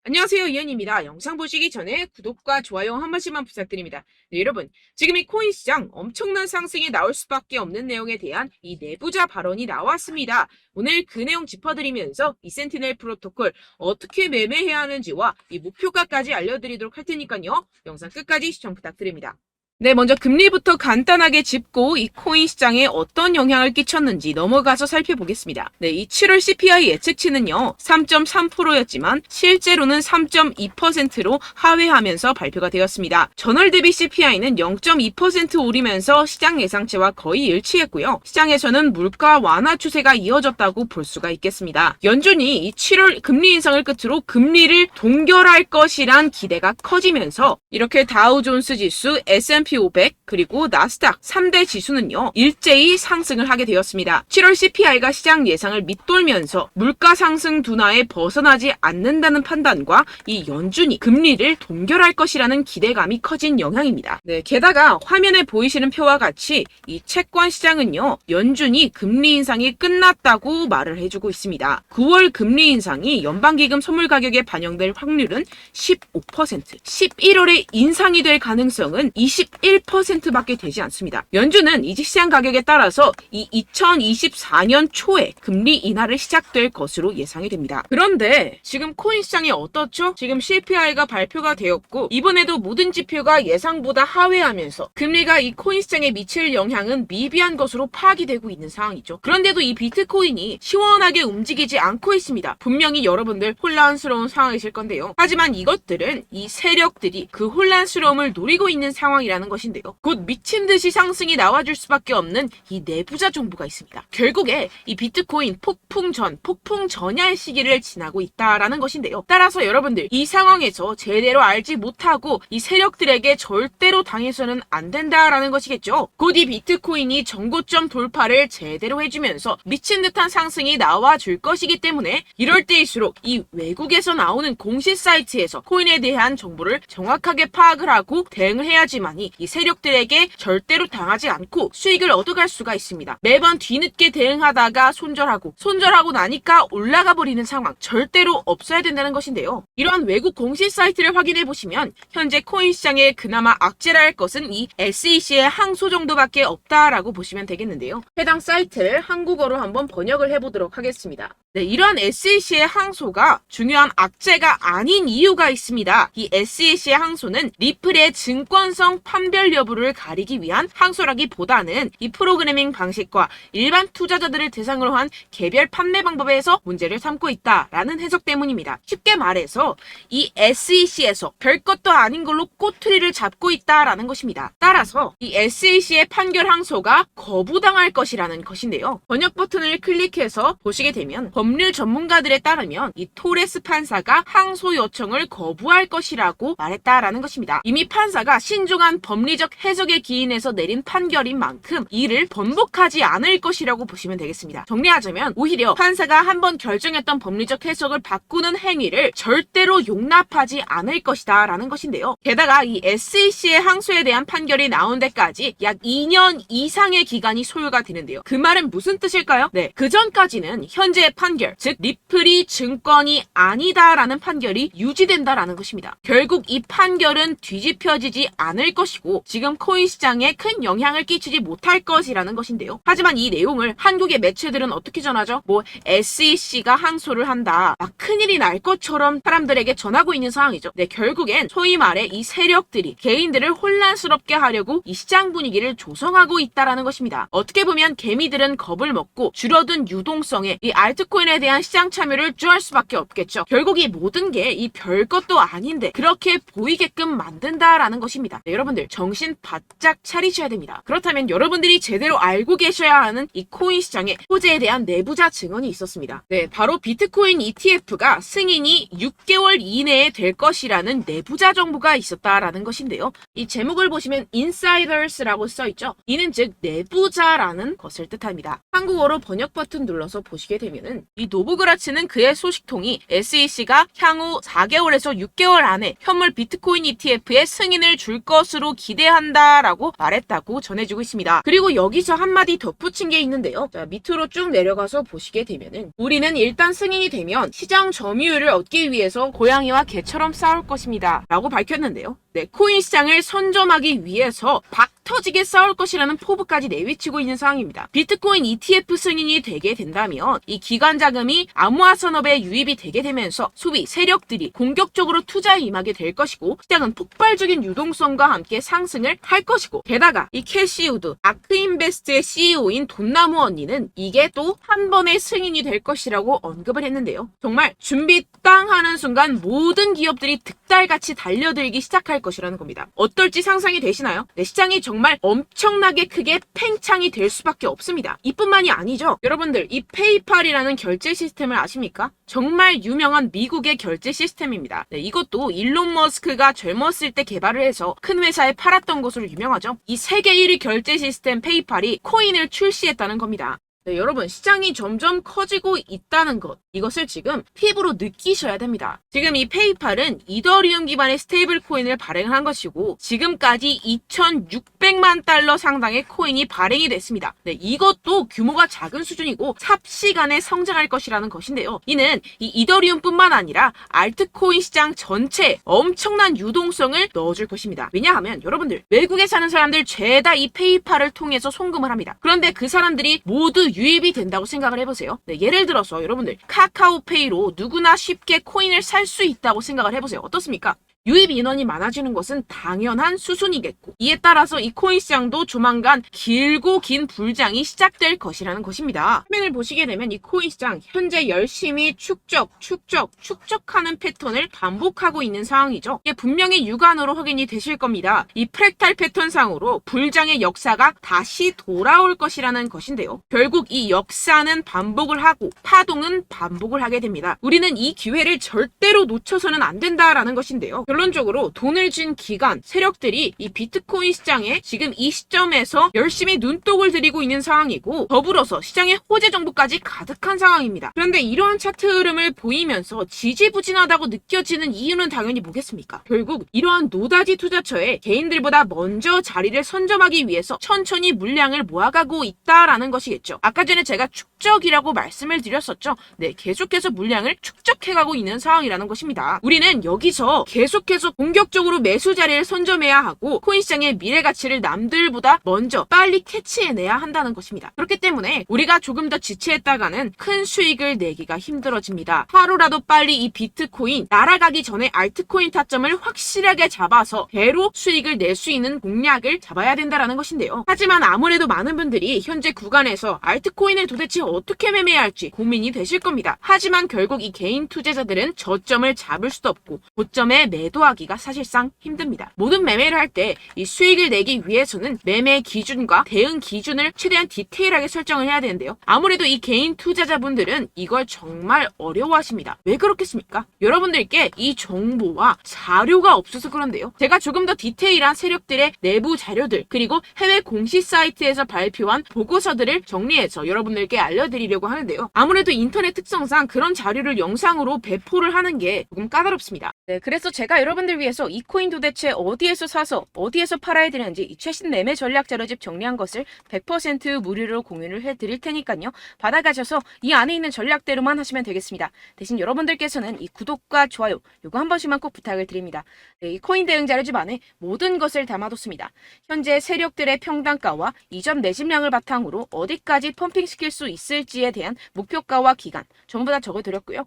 안녕하세요, 이현입니다. 영상 보시기 전에 구독과 좋아요 한 번씩만 부탁드립니다. 네, 여러분, 지금 이 코인 시장 엄청난 상승이 나올 수밖에 없는 내용에 대한 이 내부자 발언이 나왔습니다. 오늘 그 내용 짚어드리면서 이 센티넬 프로토콜 어떻게 매매해야 하는지와 이 목표가까지 알려드리도록 할 테니까요. 영상 끝까지 시청 부탁드립니다. 네, 먼저 금리부터 간단하게 짚고 이 코인 시장에 어떤 영향을 끼쳤는지 넘어가서 살펴보겠습니다. 네, 이 7월 CPI 예측치는요, 3.3%였지만 실제로는 3.2%로 하회하면서 발표가 되었습니다. 전월 대비 CPI는 0.2% 오르면서 시장 예상치와 거의 일치했고요. 시장에서는 물가 완화 추세가 이어졌다고 볼 수가 있겠습니다. 연준이 이 7월 금리 인상을 끝으로 금리를 동결할 것이란 기대가 커지면서 이렇게 다우존스 지수, S&P 500 그리고 나스닥 3대 지수는요 일제히 상승을 하게 되었습니다. 7월 CPI가 시장 예상을 밑돌면서 물가 상승 둔화에 벗어나지 않는다는 판단과 이 연준이 금리를 동결할 것이라는 기대감이 커진 영향입니다. 네, 게다가 화면에 보이시는 표와 같이 이 채권 시장은요 연준이 금리 인상이 끝났다고 말을 해주고 있습니다. 9월 금리 인상이 연방기금 선물 가격에 반영될 확률은 15%, 11월에 인상이 될 가능성은 21%밖에 되지 않습니다. 연준은 이제 시장 가격에 따라서 이 2024년 초에 금리 인하를 시작될 것으로 예상이 됩니다. 그런데 지금 코인 시장이 어떻죠? 지금 CPI가 발표가 되었고 이번에도 모든 지표가 예상보다 하회하면서 금리가 이 코인 시장에 미칠 영향은 미비한 것으로 파악이 되고 있는 상황이죠. 그런데도 이 비트코인이 시원하게 움직이지 않고 있습니다. 분명히 여러분들 혼란스러운 상황이실 건데요. 하지만 이것들은 이 세력들이 그 혼란스러움을 노리고 있는 상황이라는 것인데요. 곧 미친 듯이 상승이 나와줄 수밖에 없는 이 내부자 정보가 있습니다. 결국에 이 비트코인 폭풍 전야의 시기를 지나고 있다라는 것인데요. 따라서 여러분들 이 상황에서 제대로 알지 못하고 이 세력들에게 절대로 당해서는 안 된다라는 것이겠죠. 곧 이 비트코인이 정고점 돌파를 제대로 해주면서 미친 듯한 상승이 나와줄 것이기 때문에 이럴 때일수록 이 외국에서 나오는 공시 사이트에서 코인에 대한 정보를 정확하게 파악을 하고 대응을 해야지만이 이 세력들에게 절대로 당하지 않고 수익을 얻어갈 수가 있습니다. 매번 뒤늦게 대응하다가 손절하고 나니까 올라가 버리는 상황 절대로 없어야 된다는 것인데요. 이러한 외국 공시 사이트를 확인해 보시면 현재 코인 시장에 그나마 악재라 할 것은 이 SEC의 항소 정도밖에 없다라고 보시면 되겠는데요. 해당 사이트를 한국어로 한번 번역을 해보도록 하겠습니다. 네, 이러한 SEC의 항소가 중요한 악재가 아닌 이유가 있습니다. 이 SEC의 항소는 리플의 증권성 판별 여부를 가리기 위한 항소라기보다는 이 프로그래밍 방식과 일반 투자자들을 대상으로 한 개별 판매 방법에서 문제를 삼고 있다라는 해석 때문입니다. 쉽게 말해서 이 SEC에서 별것도 아닌 걸로 꼬투리를 잡고 있다라는 것입니다. 따라서 이 SEC의 판결 항소가 거부당할 것이라는 것인데요. 번역 버튼을 클릭해서 보시게 되면 법률 전문가들에 따르면 이 토레스 판사가 항소 요청을 거부할 것이라고 말했다라는 것입니다. 이미 판사가 신중한 법리적 해석에 기인해서 내린 판결인 만큼 이를 번복하지 않을 것이라고 보시면 되겠습니다. 정리하자면 오히려 판사가 한번 결정했던 법리적 해석을 바꾸는 행위를 절대로 용납하지 않을 것이다 라는 것인데요. 게다가 이 SEC의 항소에 대한 판결이 나온 데까지 약 2년 이상의 기간이 소요가 되는데요. 그 말은 무슨 뜻일까요? 네, 그 전까지는 현재의 판결, 즉 리플이 증권이 아니다라는 판결이 유지된다라는 것입니다. 결국 이 판결은 뒤집혀지지 않을 것이고 지금 코인 시장에 큰 영향을 끼치지 못할 것이라는 것인데요. 하지만 이 내용을 한국의 매체들은 어떻게 전하죠? SEC가 항소를 한다. 큰일이 날 것처럼 사람들에게 전하고 있는 상황이죠. 네, 결국엔 소위 말해 이 세력들이 개인들을 혼란스럽게 하려고 이 시장 분위기를 조성하고 있다라는 것입니다. 어떻게 보면 개미들은 겁을 먹고 줄어든 유동성에 이 알트코인에 대한 시장 참여를 쭈할 수밖에 없겠죠. 결국 이 모든 게 이 별것도 아닌데 그렇게 보이게끔 만든다라는 것입니다. 네, 여러분들 정신 바짝 차리셔야 됩니다. 그렇다면 여러분들이 제대로 알고 계셔야 하는 이 코인 시장의 호재에 대한 내부자 증언이 있었습니다. 네, 바로 비트코인 ETF가 승인이 6개월 이내에 될 것이라는 내부자 정보가 있었다라는 것인데요. 이 제목을 보시면 insiders라고 써있죠. 이는 즉 내부자라는 것을 뜻합니다. 한국어로 번역 버튼 눌러서 보시게 되면은 이 노브그라츠는 그의 소식통이 SEC가 향후 4개월에서 6개월 안에 현물 비트코인 ETF에 승인을 줄 것으로 기대한다라고 말했다고 전해지고 있습니다. 그리고 여기서 한마디 덧붙인 게 있는데요. 자, 밑으로 쭉 내려가서 보시게 되면은 우리는 일단 승인이 되면 시장 점유율을 얻기 위해서 고양이와 개처럼 싸울 것입니다. 라고 밝혔는데요. 네, 코인 시장을 선점하기 위해서 박터지게 싸울 것이라는 포부까지 내비치고 있는 상황입니다. 비트코인 ETF 승인이 되게 된다면 이 기관 자금이 암호화 산업에 유입이 되게 되면서 소비 세력들이 공격적으로 투자에 임하게 될 것이고 시장은 폭발적인 유동성과 함께 상승을 할 것이고 게다가 이 캐시 우드 아크인베스트의 CEO인 돈나무 언니는 이게 또 한 번의 승인이 될 것이라고 언급을 했는데요. 정말 준비 땅 하는 순간 모든 기업들이 득달같이 달려들기 시작할 것이라는 겁니다. 어떨지 상상이 되시나요? 네, 시장이 정말 엄청나게 크게 팽창이 될 수밖에 없습니다. 이뿐만이 아니죠. 여러분들 이 페이팔이라는 결제 시스템을 아십니까? 정말 유명한 미국의 결제 시스템입니다. 네, 이것도 일론 머스크가 젊었을 때 개발을 해서 큰 회사에 팔았던 것으로 유명하죠. 이 세계 1위 결제 시스템 페이팔이 코인을 출시했다는 겁니다. 네, 여러분 시장이 점점 커지고 있다는 것 이것을 지금 피부로 느끼셔야 됩니다. 지금 이 페이팔은 이더리움 기반의 스테이블 코인을 발행을 한 것이고 지금까지 2,600만 달러 상당의 코인이 발행이 됐습니다. 네, 이것도 규모가 작은 수준이고 삽시간에 성장할 것이라는 것인데요. 이는 이 이더리움뿐만 아니라 알트코인 시장 전체에 엄청난 유동성을 넣어줄 것입니다. 왜냐하면 여러분들 외국에 사는 사람들 죄다 이 페이팔을 통해서 송금을 합니다. 그런데 그 사람들이 모두 유입이 된다고 생각을 해보세요. 네, 예를 들어서 여러분들 카카오페이로 누구나 쉽게 코인을 살 수 있다고 생각을 해보세요. 어떻습니까? 유입 인원이 많아지는 것은 당연한 수순이겠고 이에 따라서 이 코인 시장도 조만간 길고 긴 불장이 시작될 것이라는 것입니다. 화면을 보시게 되면 이 코인 시장 현재 열심히 축적하는 패턴을 반복하고 있는 상황이죠. 이게 분명히 육안으로 확인이 되실 겁니다. 이 프랙탈 패턴상으로 불장의 역사가 다시 돌아올 것이라는 것인데요. 결국 이 역사는 반복을 하고 파동은 반복을 하게 됩니다. 우리는 이 기회를 절대로 놓쳐서는 안 된다라는 것인데요. 결론적으로 돈을 쥔 기관, 세력들이 이 비트코인 시장에 지금 이 시점에서 열심히 눈독을 들이고 있는 상황이고 더불어서 시장에 호재 정보까지 가득한 상황입니다. 그런데 이러한 차트 흐름을 보이면서 지지부진하다고 느껴지는 이유는 당연히 뭐겠습니까? 결국 이러한 노다지 투자처에 개인들보다 먼저 자리를 선점하기 위해서 천천히 물량을 모아가고 있다라는 것이겠죠. 아까 전에 제가 축적이라고 말씀을 드렸었죠. 네, 계속해서 물량을 축적해가고 있는 상황이라는 것입니다. 우리는 여기서 계속해서 공격적으로 매수 자리를 선점해야 하고 코인 시장의 미래 가치를 남들보다 먼저 빨리 캐치해내야 한다는 것입니다. 그렇기 때문에 우리가 조금 더 지체했다가는 큰 수익을 내기가 힘들어집니다. 하루라도 빨리 이 비트코인 날아가기 전에 알트코인 타점을 확실하게 잡아서 배로 수익을 낼 수 있는 공략을 잡아야 된다는 것인데요. 하지만 아무래도 많은 분들이 현재 구간에서 알트코인을 도대체 어떻게 매매해야 할지 고민이 되실 겁니다. 하지만 결국 이 개인 투자자들은 저점을 잡을 수도 없고 고점에 매도하기가 사실상 힘듭니다. 모든 매매를 할 때 이 수익을 내기 위해서는 매매 기준과 대응 기준을 최대한 디테일하게 설정을 해야 되는데요. 아무래도 이 개인 투자자분들은 이걸 정말 어려워하십니다. 왜 그렇겠습니까? 여러분들께 이 정보와 자료가 없어서 그런데요. 제가 조금 더 디테일한 세력들의 내부 자료들 그리고 해외 공시 사이트에서 발표한 보고서들을 정리해서 여러분들께 알려드리려고 하는데요. 아무래도 인터넷 특성상 그런 자료를 영상으로 배포를 하는 게 조금 까다롭습니다. 네, 그래서 제가 여러분들 위해서 이 코인 도대체 어디에서 사서 어디에서 팔아야 되는지 이 최신 매매 전략 자료집 정리한 것을 100% 무료로 공유를 해드릴 테니까요. 받아가셔서 이 안에 있는 전략대로만 하시면 되겠습니다. 대신 여러분들께서는 이 구독과 좋아요 요거 한 번씩만 꼭 부탁을 드립니다. 네, 이 코인 대응 자료집 안에 모든 것을 담아뒀습니다. 현재 세력들의 평단가와 이전 매집량을 바탕으로 어디까지 펌핑시킬 수 있을지에 대한 목표가와 기간 전부 다 적어드렸고요.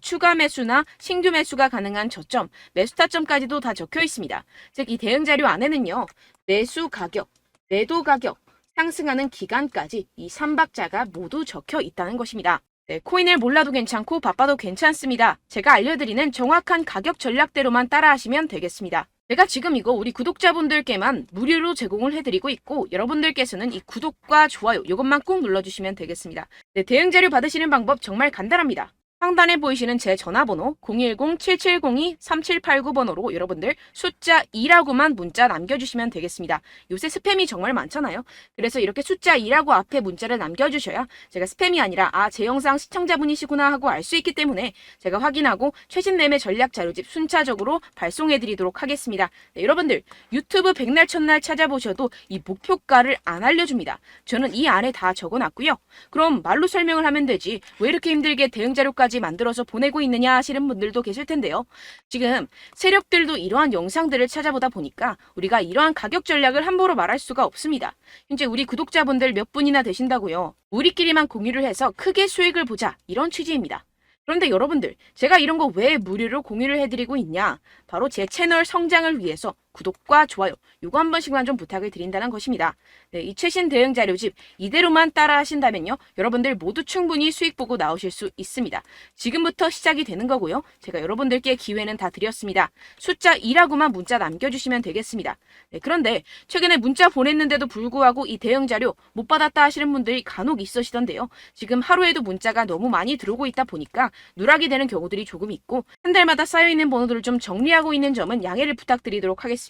추가 매수나 신규 매수가 가능한 저점, 매수 타점까지도 다 적혀 있습니다. 즉 이 대응 자료 안에는요. 매수 가격, 매도 가격, 상승하는 기간까지 이 3박자가 모두 적혀 있다는 것입니다. 네, 코인을 몰라도 괜찮고 바빠도 괜찮습니다. 제가 알려드리는 정확한 가격 전략대로만 따라하시면 되겠습니다. 제가 지금 이거 우리 구독자분들께만 무료로 제공을 해드리고 있고 여러분들께서는 이 구독과 좋아요 이것만 꼭 눌러주시면 되겠습니다. 네, 대응 자료 받으시는 방법 정말 간단합니다. 상단에 보이시는 제 전화번호 010-7702-3789번호로 여러분들 숫자 2라고만 문자 남겨주시면 되겠습니다. 요새 스팸이 정말 많잖아요. 그래서 이렇게 숫자 2라고 앞에 문자를 남겨주셔야 제가 스팸이 아니라 제 영상 시청자분이시구나 하고 알 수 있기 때문에 제가 확인하고 최신 매매 전략 자료집 순차적으로 발송해드리도록 하겠습니다. 네, 여러분들 유튜브 백날 첫날 찾아보셔도 이 목표가를 안 알려줍니다. 저는 이 안에 다 적어놨고요. 그럼 말로 설명을 하면 되지 왜 이렇게 힘들게 대응 자료까지 만들어서 보내고 있느냐 하시는 분들도 계실 텐데요. 지금 세력들도 이러한 영상들을 찾아보다 보니까 우리가 이러한 가격 전략을 함부로 말할 수가 없습니다. 현재 우리 구독자분들 몇 분이나 되신다고요. 우리끼리만 공유를 해서 크게 수익을 보자 이런 취지입니다. 그런데 여러분들 제가 이런 거 왜 무료로 공유를 해드리고 있냐? 바로 제 채널 성장을 위해서 구독과 좋아요 요거 한 번씩만 좀 부탁을 드린다는 것입니다. 네, 이 최신 대응 자료집 이대로만 따라 하신다면요. 여러분들 모두 충분히 수익 보고 나오실 수 있습니다. 지금부터 시작이 되는 거고요. 제가 여러분들께 기회는 다 드렸습니다. 숫자 2라고만 문자 남겨주시면 되겠습니다. 네, 그런데 최근에 문자 보냈는데도 불구하고 이 대응 자료 못 받았다 하시는 분들이 간혹 있으시던데요. 지금 하루에도 문자가 너무 많이 들어오고 있다 보니까 누락이 되는 경우들이 조금 있고 한 달마다 쌓여있는 번호들을 좀 정리하고 있는 점은 양해를 부탁드리도록 하겠습니다.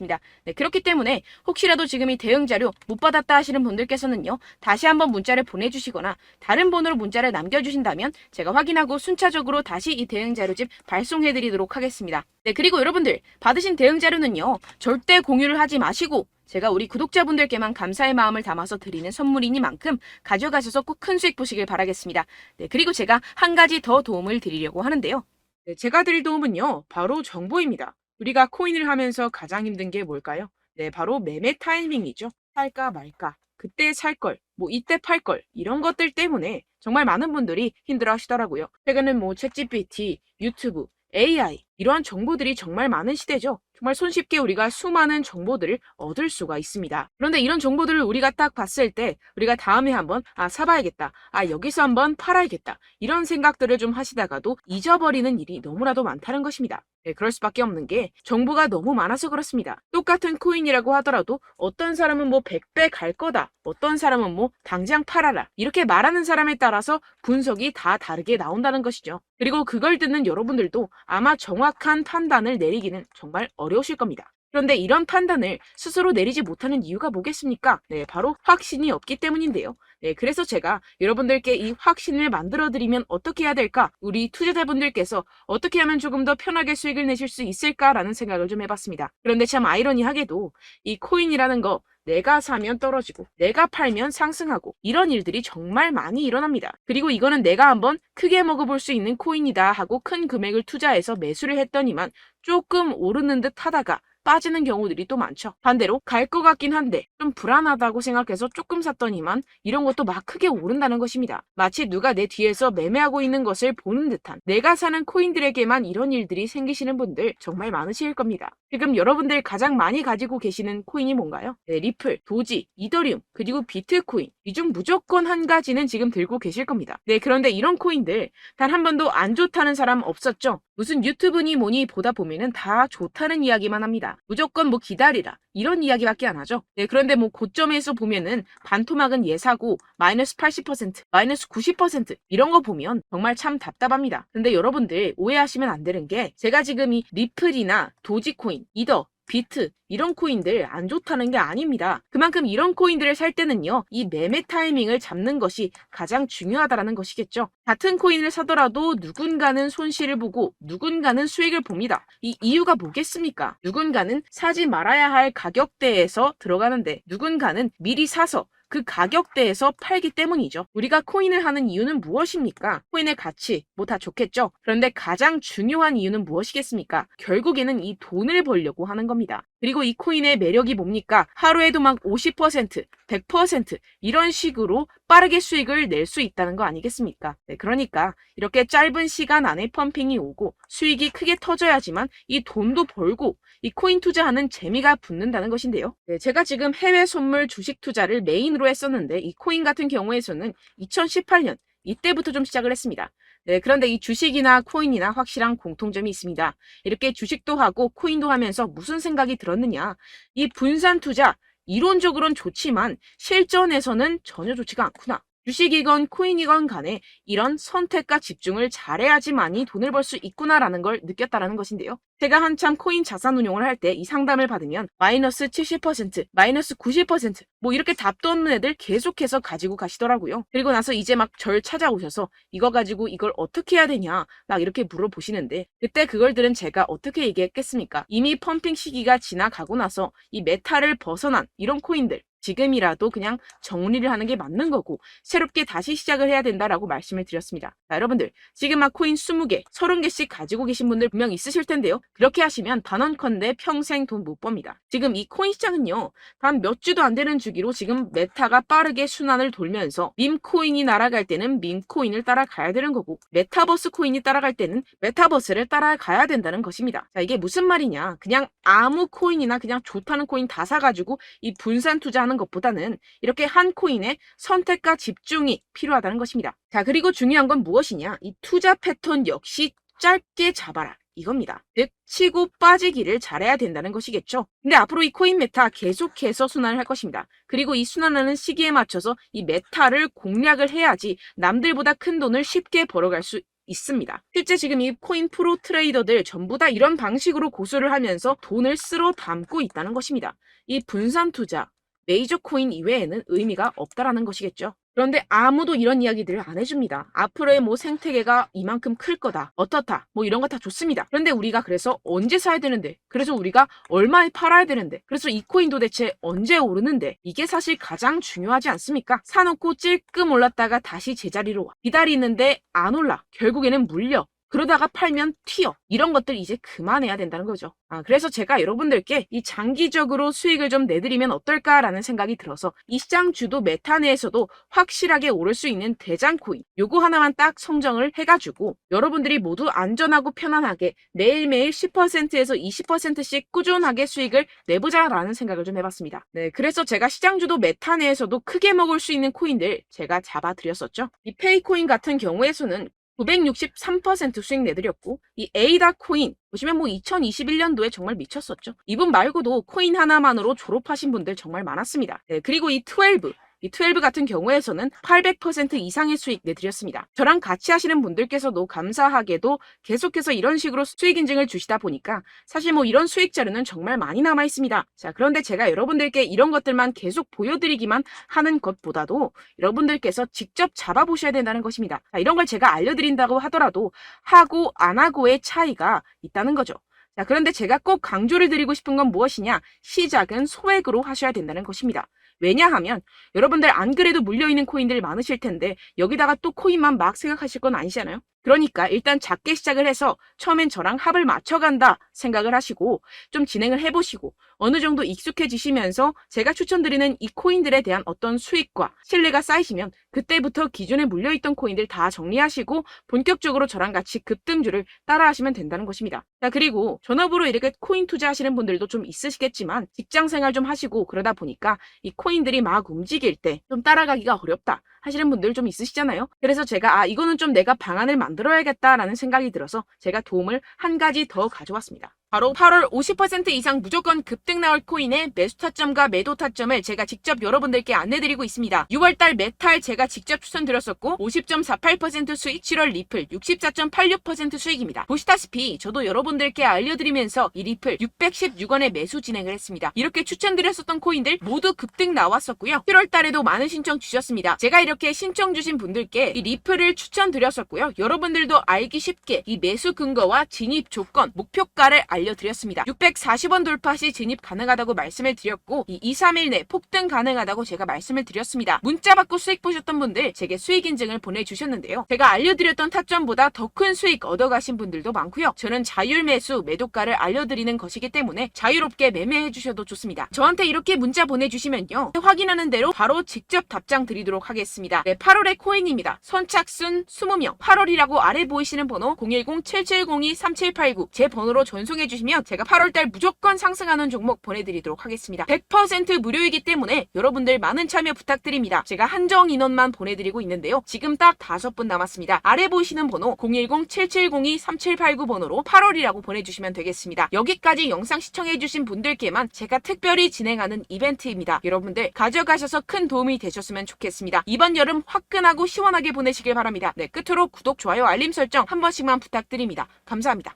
네, 그렇기 때문에 혹시라도 지금 이 대응 자료 못 받았다 하시는 분들께서는요. 다시 한번 문자를 보내주시거나 다른 번호로 문자를 남겨주신다면 제가 확인하고 순차적으로 다시 이 대응 자료집 발송해드리도록 하겠습니다. 네, 그리고 여러분들 받으신 대응 자료는요. 절대 공유를 하지 마시고 제가 우리 구독자분들께만 감사의 마음을 담아서 드리는 선물이니만큼 가져가셔서 꼭 큰 수익 보시길 바라겠습니다. 네, 그리고 제가 한 가지 더 도움을 드리려고 하는데요. 네, 제가 드릴 도움은요. 바로 정보입니다. 우리가 코인을 하면서 가장 힘든 게 뭘까요? 네, 바로 매매 타이밍이죠. 살까 말까, 그때 살 걸, 뭐 이때 팔 걸, 이런 것들 때문에 정말 많은 분들이 힘들어 하시더라고요. 최근은 뭐 챗GPT, 유튜브, AI 이러한 정보들이 정말 많은 시대죠. 정말 손쉽게 우리가 수많은 정보들을 얻을 수가 있습니다. 그런데 이런 정보들을 우리가 딱 봤을 때 우리가 다음에 한번 사봐야겠다. 여기서 한번 팔아야겠다. 이런 생각들을 좀 하시다가도 잊어버리는 일이 너무나도 많다는 것입니다. 네, 그럴 수밖에 없는 게 정보가 너무 많아서 그렇습니다. 똑같은 코인이라고 하더라도 어떤 사람은 뭐 100배 갈 거다. 어떤 사람은 뭐 당장 팔아라. 이렇게 말하는 사람에 따라서 분석이 다 다르게 나온다는 것이죠. 그리고 그걸 듣는 여러분들도 아마 정확한 판단을 내리기는 정말 어려우실 겁니다. 그런데 이런 판단을 스스로 내리지 못하는 이유가 뭐겠습니까? 네, 바로 확신이 없기 때문인데요. 네, 그래서 제가 여러분들께 이 확신을 만들어드리면 어떻게 해야 될까? 우리 투자자분들께서 어떻게 하면 조금 더 편하게 수익을 내실 수 있을까라는 생각을 좀 해봤습니다. 그런데 참 아이러니하게도 이 코인이라는 거 내가 사면 떨어지고 내가 팔면 상승하고 이런 일들이 정말 많이 일어납니다. 그리고 이거는 내가 한번 크게 먹어볼 수 있는 코인이다 하고 큰 금액을 투자해서 매수를 했더니만 조금 오르는 듯 하다가 빠지는 경우들이 또 많죠. 반대로 갈 것 같긴 한데 좀 불안하다고 생각해서 조금 샀더니만 이런 것도 막 크게 오른다는 것입니다. 마치 누가 내 뒤에서 매매하고 있는 것을 보는 듯한 내가 사는 코인들에게만 이런 일들이 생기시는 분들 정말 많으실 겁니다. 지금 여러분들 가장 많이 가지고 계시는 코인이 뭔가요? 네, 리플, 도지, 이더리움, 그리고 비트코인 이 중 무조건 한 가지는 지금 들고 계실 겁니다. 네, 그런데 이런 코인들 단 한 번도 안 좋다는 사람 없었죠? 무슨 유튜브니 뭐니 보다 보면은 다 좋다는 이야기만 합니다. 무조건 뭐 기다리라 이런 이야기밖에 안 하죠. 네, 그런데 뭐 고점에서 보면은 반토막은 예사고 마이너스 80%, 마이너스 90% 이런 거 보면 정말 참 답답합니다. 근데 여러분들 오해하시면 안 되는 게 제가 지금 이 리플이나 도지코인, 이더, 비트 이런 코인들 안 좋다는 게 아닙니다. 그만큼 이런 코인들을 살 때는요. 이 매매 타이밍을 잡는 것이 가장 중요하다는 것이겠죠. 같은 코인을 사더라도 누군가는 손실을 보고 누군가는 수익을 봅니다. 이 이유가 뭐겠습니까? 누군가는 사지 말아야 할 가격대에서 들어가는데 누군가는 미리 사서 그 가격대에서 팔기 때문이죠. 우리가 코인을 하는 이유는 무엇입니까? 코인의 가치, 뭐 다 좋겠죠? 그런데 가장 중요한 이유는 무엇이겠습니까? 결국에는 이 돈을 벌려고 하는 겁니다. 그리고 이 코인의 매력이 뭡니까? 하루에도 막 50%, 100% 이런 식으로 빠르게 수익을 낼 수 있다는 거 아니겠습니까? 네, 그러니까 이렇게 짧은 시간 안에 펌핑이 오고 수익이 크게 터져야지만 이 돈도 벌고 이 코인 투자하는 재미가 붙는다는 것인데요. 네, 제가 지금 해외 선물 주식 투자를 메인으로 했었는데 이 코인 같은 경우에서는 2018년 이때부터 좀 시작을 했습니다. 네, 그런데 이 주식이나 코인이나 확실한 공통점이 있습니다. 이렇게 주식도 하고 코인도 하면서 무슨 생각이 들었느냐? 이 분산 투자 이론적으로는 좋지만 실전에서는 전혀 좋지가 않구나. 주식이건 코인이건 간에 이런 선택과 집중을 잘해야지만이 돈을 벌 수 있구나라는 걸 느꼈다라는 것인데요. 제가 한참 코인 자산 운용을 할 때 이 상담을 받으면 마이너스 70%, 마이너스 90%, 뭐 이렇게 답도 없는 애들 계속해서 가지고 가시더라고요. 그리고 나서 이제 막 절 찾아오셔서 이거 가지고 이걸 어떻게 해야 되냐 막 이렇게 물어보시는데, 그때 그걸 들은 제가 어떻게 얘기했겠습니까? 이미 펌핑 시기가 지나가고 나서 이 메타를 벗어난 이런 코인들, 지금이라도 그냥 정리를 하는 게 맞는 거고 새롭게 다시 시작을 해야 된다라고 말씀을 드렸습니다. 자, 여러분들 지금 막 코인 20개, 30개씩 가지고 계신 분들 분명 있으실 텐데요. 그렇게 하시면 단언컨대 평생 돈 못 법니다. 지금 이 코인 시장은요, 단 몇 주도 안 되는 주기로 지금 메타가 빠르게 순환을 돌면서 밈코인이 날아갈 때는 밈코인을 따라가야 되는 거고, 메타버스 코인이 따라갈 때는 메타버스를 따라가야 된다는 것입니다. 자, 이게 무슨 말이냐, 그냥 아무 코인이나 그냥 좋다는 코인 다 사가지고 이 분산 투자하는 것보다는 이렇게 한 코인에 선택과 집중이 필요하다는 것입니다. 자, 그리고 중요한 건 무엇이냐, 이 투자 패턴 역시 짧게 잡아라 이겁니다. 즉 치고 빠지기를 잘해야 된다는 것이겠죠. 근데 앞으로 이 코인 메타 계속해서 순환을 할 것입니다. 그리고 이 순환하는 시기에 맞춰서 이 메타를 공략을 해야지 남들보다 큰 돈을 쉽게 벌어갈 수 있습니다. 실제 지금 이 코인 프로 트레이더들 전부 다 이런 방식으로 고수를 하면서 돈을 쓸어 담고 있다는 것입니다. 이 분산 투자, 메이저 코인 이외에는 의미가 없다라는 것이겠죠. 그런데 아무도 이런 이야기들을 안 해줍니다. 앞으로의 뭐 생태계가 이만큼 클 거다, 어떻다, 뭐 이런 거 다 좋습니다. 그런데 우리가 그래서 언제 사야 되는데, 그래서 우리가 얼마에 팔아야 되는데, 그래서 이 코인 도대체 언제 오르는데, 이게 사실 가장 중요하지 않습니까? 사놓고 찔끔 올랐다가 다시 제자리로 와, 기다리는데 안 올라, 결국에는 물려, 그러다가 팔면 튀어. 이런 것들 이제 그만해야 된다는 거죠. 그래서 제가 여러분들께 이 장기적으로 수익을 좀 내드리면 어떨까라는 생각이 들어서 이 시장 주도 메타 내에서도 확실하게 오를 수 있는 대장 코인, 요거 하나만 딱 선정을 해가지고 여러분들이 모두 안전하고 편안하게 매일매일 10%에서 20%씩 꾸준하게 수익을 내보자라는 생각을 좀 해봤습니다. 네, 그래서 제가 시장 주도 메타 내에서도 크게 먹을 수 있는 코인들 제가 잡아드렸었죠. 이 페이코인 같은 경우에서는 963% 수익 내드렸고, 이 에이다 코인 보시면 뭐 2021년도에 정말 미쳤었죠. 이분 말고도 코인 하나만으로 졸업하신 분들 정말 많았습니다. 네, 그리고 이 12 같은 경우에서는 800% 이상의 수익 내드렸습니다. 저랑 같이 하시는 분들께서도 감사하게도 계속해서 이런 식으로 수익 인증을 주시다 보니까 사실 뭐 이런 수익 자료는 정말 많이 남아 있습니다. 자, 그런데 제가 여러분들께 이런 것들만 계속 보여드리기만 하는 것보다도 여러분들께서 직접 잡아보셔야 된다는 것입니다. 자, 이런 걸 제가 알려드린다고 하더라도 하고 안 하고의 차이가 있다는 거죠. 자, 그런데 제가 꼭 강조를 드리고 싶은 건 무엇이냐? 시작은 소액으로 하셔야 된다는 것입니다. 왜냐하면 여러분들 안 그래도 물려있는 코인들 많으실 텐데 여기다가 또 코인만 막 생각하실 건 아니잖아요. 그러니까 일단 작게 시작을 해서 처음엔 저랑 합을 맞춰간다 생각을 하시고 좀 진행을 해보시고 어느 정도 익숙해지시면서 제가 추천드리는 이 코인들에 대한 어떤 수익과 신뢰가 쌓이시면 그때부터 기존에 물려있던 코인들 다 정리하시고 본격적으로 저랑 같이 급등주를 따라하시면 된다는 것입니다. 자, 그리고 전업으로 이렇게 코인 투자하시는 분들도 좀 있으시겠지만 직장생활 좀 하시고 그러다 보니까 이 코인들이 막 움직일 때 좀 따라가기가 어렵다 하시는 분들 좀 있으시잖아요. 그래서 제가 이거는 좀 내가 방안을 만들어야겠다라는 생각이 들어서 제가 도움을 한 가지 더 가져왔습니다. 바로 8월 50% 이상 무조건 급등 나올 코인의 매수 타점과 매도 타점을 제가 직접 여러분들께 안내드리고 있습니다. 6월달 메탈 제가 직접 추천드렸었고 50.48% 수익, 7월 리플 64.86% 수익입니다. 보시다시피 저도 여러분들께 알려드리면서 이 리플 616원에 매수 진행을 했습니다. 이렇게 추천드렸었던 코인들 모두 급등 나왔었고요. 7월달에도 많은 신청 주셨습니다. 제가 이렇게 신청 주신 분들께 이 리플을 추천드렸었고요. 여러분들도 알기 쉽게 이 매수 근거와 진입 조건, 목표가를 알려드렸습니다. 640원 돌파 시 진입 가능하다고 말씀을 드렸고 이 2, 3일 내 폭등 가능하다고 제가 말씀을 드렸습니다. 문자 받고 수익 보셨던 분들 제게 수익 인증을 보내주셨는데요. 제가 알려드렸던 타점보다 더 큰 수익 얻어가신 분들도 많고요. 저는 자율 매수 매도가를 알려드리는 것이기 때문에 자유롭게 매매해 주셔도 좋습니다. 저한테 이렇게 문자 보내주시면요, 확인하는 대로 바로 직접 답장 드리도록 하겠습니다. 네, 8월의 코인입니다. 선착순 20명, 8월이라고 아래 보이시는 번호 010-7702-3789 제 번호로 전송해 신청해주시면 제가 8월달 무조건 상승하는 종목 보내드리도록 하겠습니다. 100% 무료이기 때문에 여러분들 많은 참여 부탁드립니다. 제가 한정 인원만 보내드리고 있는데요. 지금 딱 5분 남았습니다. 아래 보이시는 번호 010-7702-3789 번호로 8월이라고 보내주시면 되겠습니다. 여기까지 영상 시청해주신 분들께만 제가 특별히 진행하는 이벤트입니다. 여러분들 가져가셔서 큰 도움이 되셨으면 좋겠습니다. 이번 여름 화끈하고 시원하게 보내시길 바랍니다. 네, 끝으로 구독, 좋아요, 알림 설정 한 번씩만 부탁드립니다. 감사합니다.